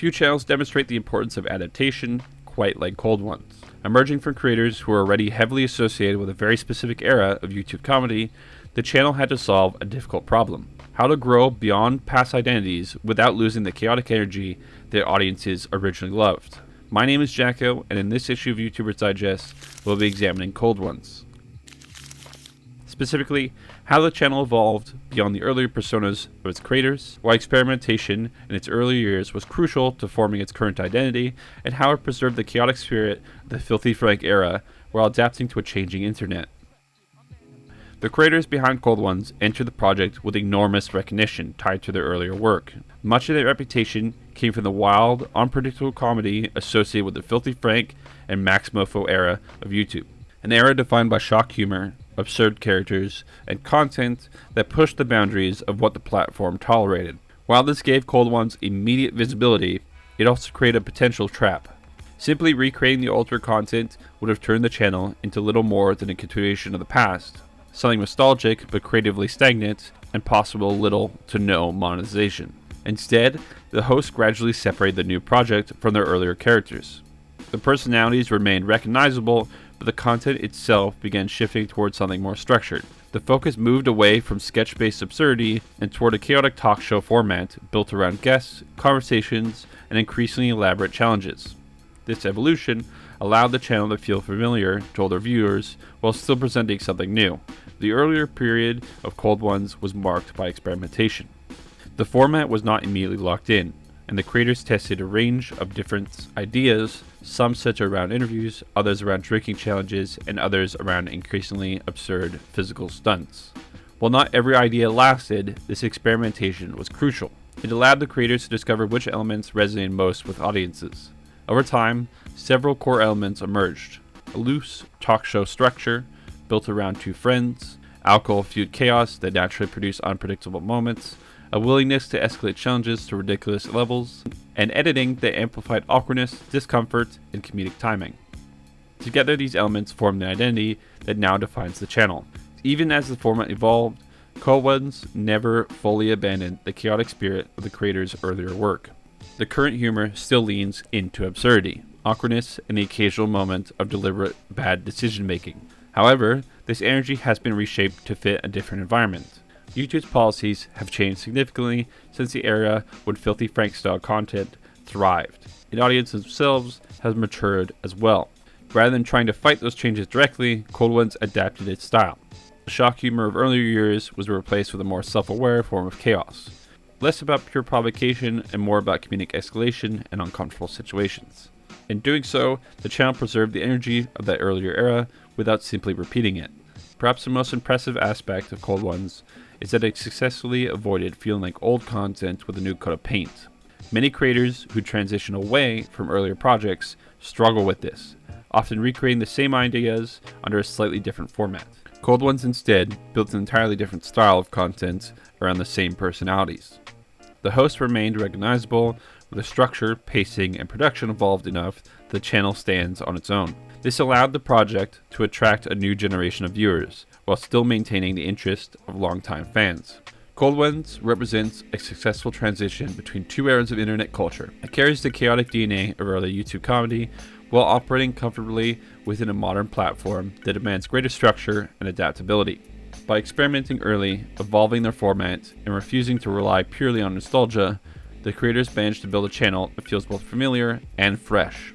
Few channels demonstrate the importance of adaptation quite like Cold Ones. Emerging from creators who were already heavily associated with a very specific era of YouTube comedy, the channel had to solve a difficult problem: how to grow beyond past identities without losing the chaotic energy that audiences originally loved. My name is Jacko, and in this issue of YouTuber's Digest, we'll be examining Cold Ones. Specifically, how the channel evolved beyond the earlier personas of its creators, why experimentation in its earlier years was crucial to forming its current identity, and how it preserved the chaotic spirit of the Filthy Frank era while adapting to a changing internet. The creators behind Cold Ones entered the project with enormous recognition tied to their earlier work. Much of their reputation came from the wild, unpredictable comedy associated with the Filthy Frank and Max Mofo era of YouTube, an era defined by shock humor, absurd characters, and content that pushed the boundaries of what the platform tolerated. While this gave Cold Ones immediate visibility, it also created a potential trap. Simply recreating the older content would have turned the channel into little more than a continuation of the past, something nostalgic but creatively stagnant, and possible little to no monetization. Instead, the hosts gradually separated the new project from their earlier characters. The personalities remained recognizable, but the content itself began shifting towards something more structured. The focus moved away from sketch-based absurdity and toward a chaotic talk show format built around guests, conversations, and increasingly elaborate challenges. This evolution allowed the channel to feel familiar to older viewers while still presenting something new. The earlier period of Cold Ones was marked by experimentation. The format was not immediately locked in, and the creators tested a range of different ideas, some centered around interviews, others around drinking challenges, and others around increasingly absurd physical stunts. While not every idea lasted, this experimentation was crucial. It allowed the creators to discover which elements resonated most with audiences. Over time, several core elements emerged: a loose talk show structure built around two friends, alcohol-fueled chaos that naturally produced unpredictable moments, a willingness to escalate challenges to ridiculous levels, and editing that amplified awkwardness, discomfort, and comedic timing. Together, these elements form the identity that now defines the channel. Even as the format evolved, Cold Ones never fully abandoned the chaotic spirit of the creators' earlier work. The current humor still leans into absurdity, awkwardness, and the occasional moment of deliberate bad decision-making. However, this energy has been reshaped to fit a different environment. YouTube's policies have changed significantly since the era when Filthy Frank-style content thrived, and audiences themselves have matured as well. Rather than trying to fight those changes directly, Cold Ones adapted its style. The shock humor of earlier years was replaced with a more self-aware form of chaos, less about pure provocation and more about comedic escalation and uncomfortable situations. In doing so, the channel preserved the energy of that earlier era without simply repeating it. Perhaps the most impressive aspect of Cold Ones is that it successfully avoided feeling like old content with a new coat of paint. Many creators who transition away from earlier projects struggle with this, often recreating the same ideas under a slightly different format. Cold Ones instead built an entirely different style of content around the same personalities. The hosts remained recognizable, with the structure, pacing, and production evolved enough that the channel stands on its own. This allowed the project to attract a new generation of viewers, while still maintaining the interest of longtime fans. Cold Ones represents a successful transition between two eras of internet culture. It carries the chaotic DNA of early YouTube comedy, while operating comfortably within a modern platform that demands greater structure and adaptability. By experimenting early, evolving their format, and refusing to rely purely on nostalgia, the creators managed to build a channel that feels both familiar and fresh.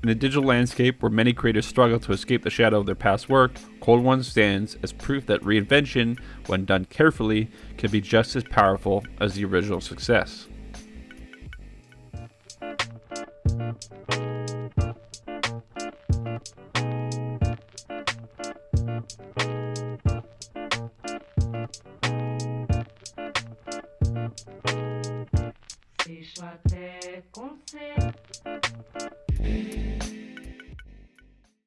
In a digital landscape where many creators struggle to escape the shadow of their past work, Cold Ones stands as proof that reinvention, when done carefully, can be just as powerful as the original success.